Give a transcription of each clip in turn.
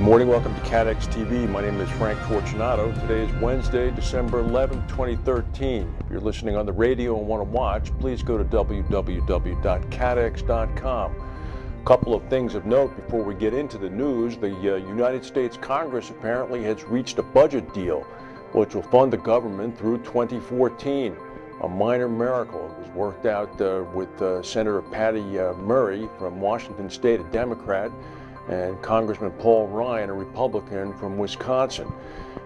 morning, welcome to CATEX TV. My name is Frank Fortunato. Today is Wednesday, December 11, 2013. If you're listening on the radio and want to watch, please go to www.catex.com. A couple of things of note before we get into the news. The United States Congress apparently has reached a budget deal which will fund the government through 2014. A minor miracle. It was worked out with Senator Patty Murray from Washington State, a Democrat, and Congressman Paul Ryan, a Republican from Wisconsin.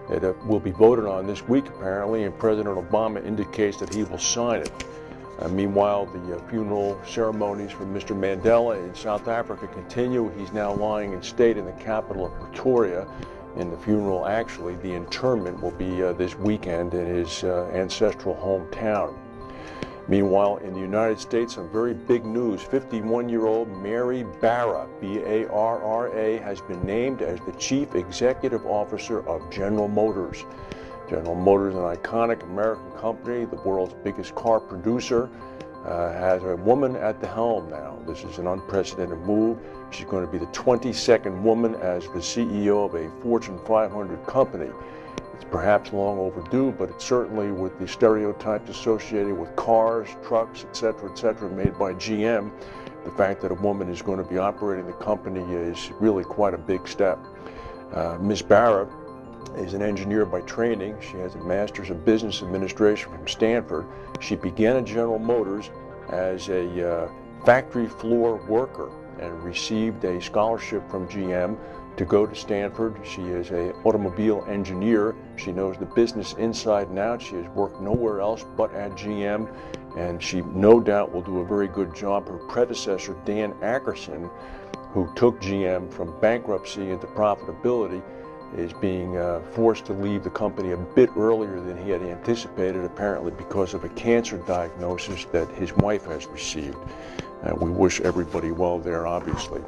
It will be voted on this week, apparently, and President Obama indicates that he will sign it. Meanwhile, the funeral ceremonies for Mr. Mandela in South Africa continue. He's now lying in state in the capital of Pretoria. And the funeral, actually, the interment will be this weekend in his ancestral hometown. Meanwhile, in the United States, some very big news. 51-year-old Mary Barra, B-A-R-R-A, has been named as the Chief Executive Officer of General Motors. General Motors, an iconic American company, the world's biggest car producer, has a woman at the helm now. This is an unprecedented move. She's going to be the 22nd woman as the CEO of a Fortune 500 company. It's perhaps long overdue, but it's certainly, with the stereotypes associated with cars, trucks, etc., made by GM, the fact that a woman is going to be operating the company is really quite a big step. Ms. Barra is an engineer by training. She has a master's in business administration from Stanford. She began at General Motors as a factory floor worker and received a scholarship from GM to go to Stanford. She is an automobile engineer. She knows the business inside and out. She has worked nowhere else but at GM, and she no doubt will do a very good job. Her predecessor, Dan Ackerson, who took GM from bankruptcy into profitability, is being forced to leave the company a bit earlier than he had anticipated, apparently because of a cancer diagnosis that his wife has received. We wish everybody well there, obviously.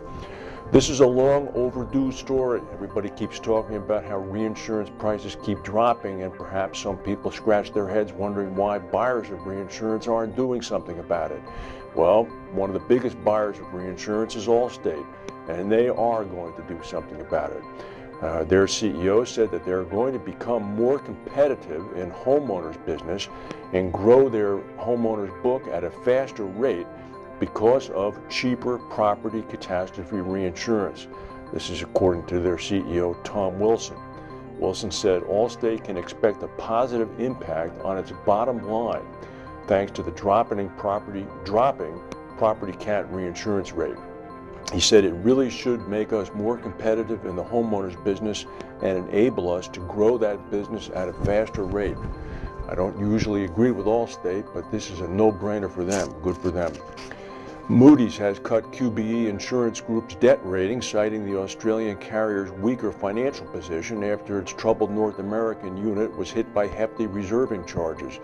This is a long overdue story. Everybody keeps talking about how reinsurance prices keep dropping, and perhaps some people scratch their heads wondering why buyers of reinsurance aren't doing something about it. Well, one of the biggest buyers of reinsurance is Allstate, and they are going to do something about it. Their CEO said that they're going to become more competitive in homeowners business and grow their homeowners book at a faster rate because of cheaper property catastrophe reinsurance. This is according to their CEO, Tom Wilson. Wilson said Allstate can expect a positive impact on its bottom line thanks to the dropping property cat reinsurance rate. He said it really should make us more competitive in the homeowners business and enable us to grow that business at a faster rate. I don't usually agree with Allstate, but this is a no-brainer for them. Good for them. Moody's has cut QBE Insurance Group's debt rating, citing the Australian carrier's weaker financial position after its troubled North American unit was hit by hefty reserving charges.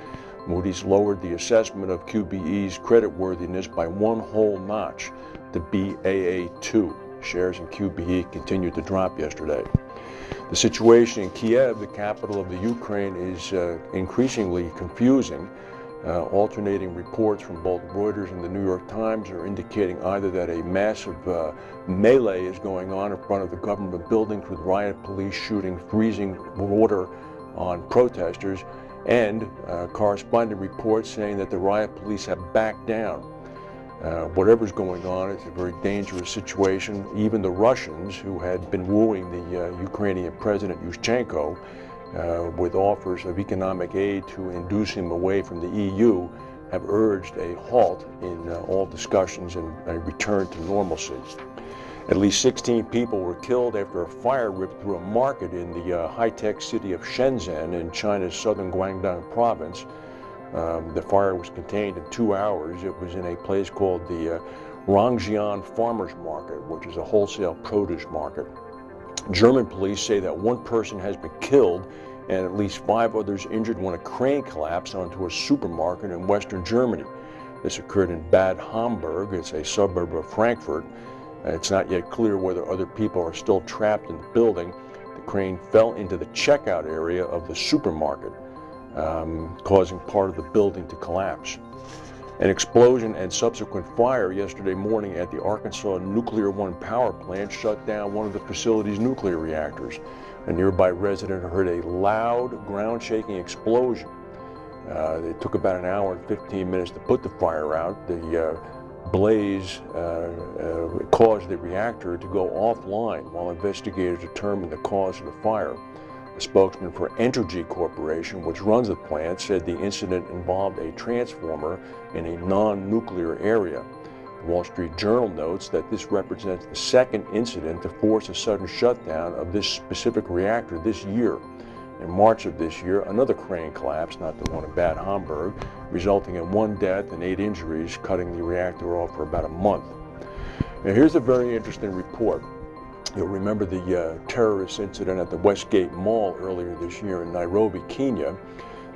Moody's lowered the assessment of QBE's creditworthiness by one whole notch to Baa2. Shares in QBE continued to drop yesterday. The situation in Kiev, the capital of the Ukraine, is increasingly confusing. Alternating reports from both Reuters and the New York Times are indicating either that a massive melee is going on in front of the government buildings with riot police shooting freezing water on protesters, and corresponding reports saying that the riot police have backed down. Whatever's going on, it's a very dangerous situation. Even the Russians, who had been wooing the Ukrainian President Yushchenko with offers of economic aid to induce him away from the EU, have urged a halt in all discussions and a return to normalcy. At least 16 people were killed after a fire ripped through a market in the high-tech city of Shenzen in China's southern Guangdong province. The fire was contained in 2 hours. It was in a place called the Rongjian Farmers Market, which is a wholesale produce market. German police say that one person has been killed and at least 5 others injured when a crane collapsed onto a supermarket in western Germany. This occurred in Bad Homburg. It's a suburb of Frankfurt. It's not yet clear whether other people are still trapped in the building. The crane fell into the checkout area of the supermarket, causing part of the building to collapse. An explosion and subsequent fire yesterday morning at the Arkansas Nuclear One power plant shut down one of the facility's nuclear reactors. A nearby resident heard a loud, ground-shaking explosion. It took about an hour and 15 minutes to put the fire out. The blaze caused the reactor to go offline while investigators determined the cause of the fire. A spokesman for Entergy Corporation, which runs the plant, said the incident involved a transformer in a non-nuclear area. The Wall Street Journal notes that this represents the second incident to force a sudden shutdown of this specific reactor this year. In March of this year, another crane collapsed, not the one in Bad Homburg, resulting in 1 death and 8 injuries, cutting the reactor off for about a month. Now, here's a very interesting report. You'll remember the terrorist incident at the Westgate Mall earlier this year in Nairobi, Kenya.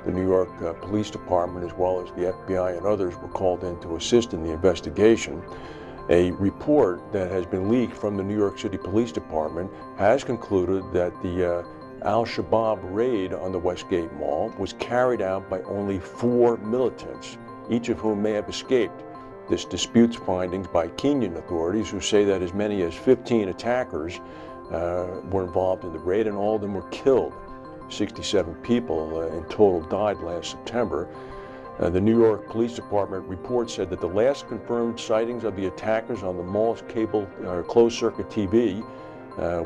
The New York Police Department, as well as the FBI and others, were called in to assist in the investigation. A report that has been leaked from the New York City Police Department has concluded that the al-shabab raid on the Westgate Mall was carried out by only 4 militants, each of whom may have escaped. This disputes findings by Kenyan authorities, who say that as many as 15 attackers were involved in the raid, and all of them were killed. 67 people in total died last September. The New York Police Department report said that the last confirmed sightings of the attackers on the mall's cable closed-circuit TV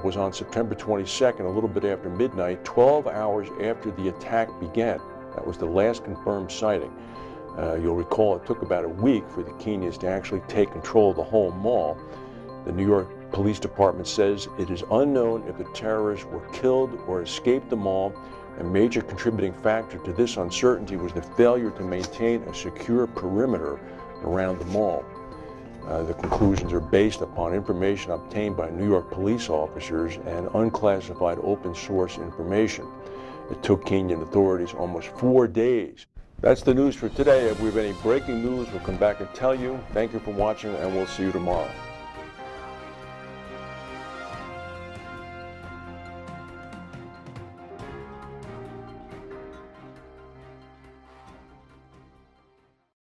was on September 22nd, a little bit after midnight, 12 hours after the attack began. That was the last confirmed sighting. You'll recall it took about a week for the Kenyans to actually take control of the whole mall. The New York Police Department says it is unknown if the terrorists were killed or escaped the mall. A major contributing factor to this uncertainty was the failure to maintain a secure perimeter around the mall. The conclusions are based upon information obtained by New York police officers and unclassified open source information. It took Kenyan authorities almost 4 days. That's the news for today. If we have any breaking news, we'll come back and tell you. Thank you for watching, and we'll see you tomorrow.